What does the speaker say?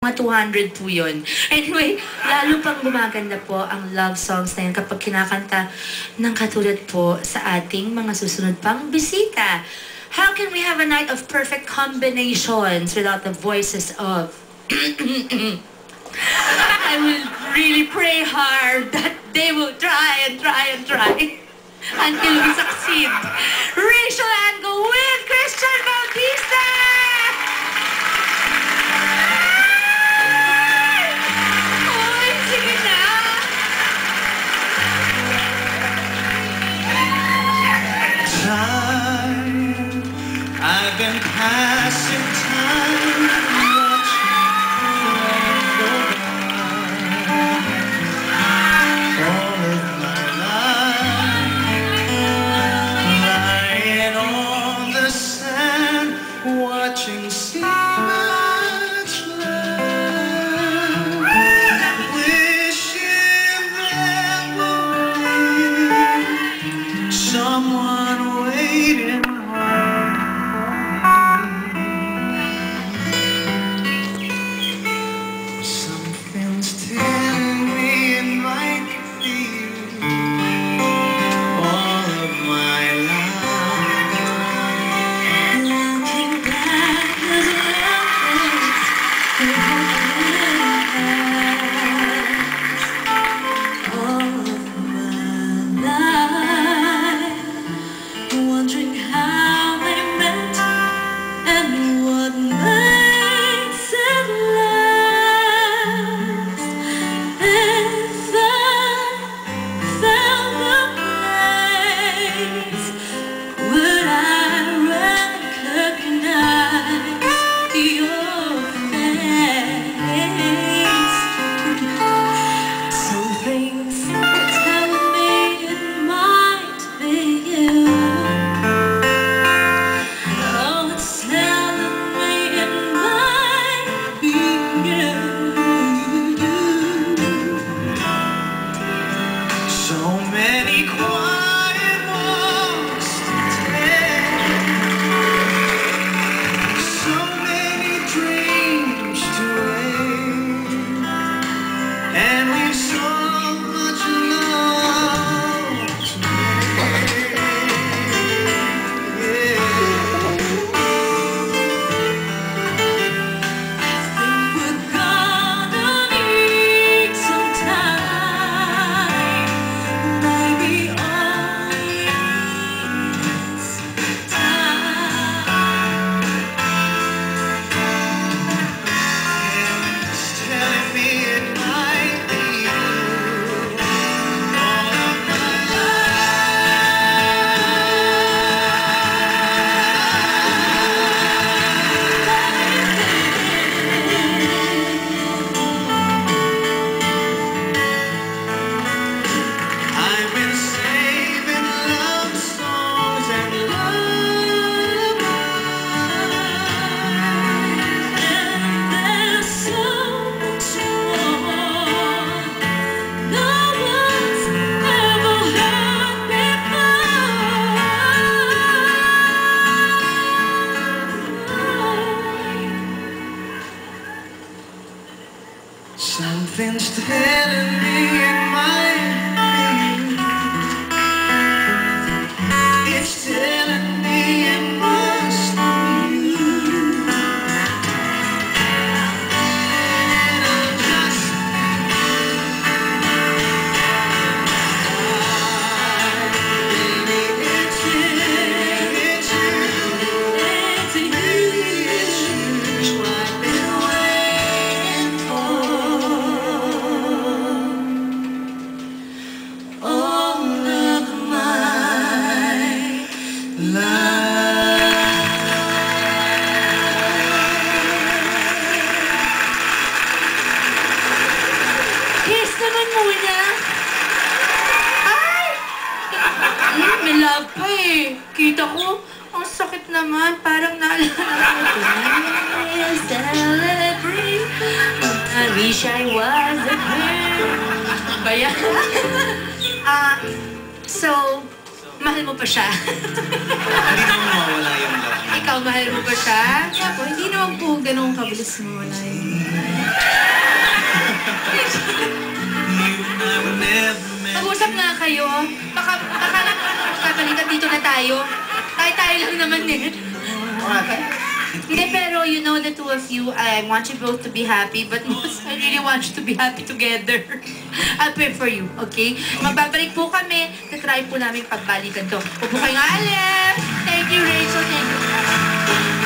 Mga 200 po yun. Anyway, lalo pang gumaganda po ang love songs na yun kapag kinakanta ng katulad po sa ating mga susunod pang bisita. How can we have a night of perfect combinations without the voices of... I will really pray hard that they will try and try and try until we succeed. Rachel Ango with Christian Bautista! I've been passing time watching go by. All of my life lying on the sand watching sea much land, wishing there would be someone waiting. Something's telling me it might be. It's telling me it must be you. And I'm just baby, it's you. It's you. It's what I've been waiting for. Kiss naman muna. Ay! May love pa eh. Kita ko, ang sakit naman. Parang naalala ko. Celebrate. I wish I was a girl. Ba yan? So, mahal mo pa siya? Hindi naman mawawala yung love. Ikaw, mahal mo pa siya? Kaya po, hindi naman po ganun kabilis mawala yun. tayo. Tayo lang naman eh. Hindi, pero you know, the two of you, I want you both to be happy, but most, I really want you to be happy together. I'll pray for you, okay? Magbabalik po kami, try po namin pagbalikan to. Upo kayo nga, Alep! Thank you, Rachel. Thank you.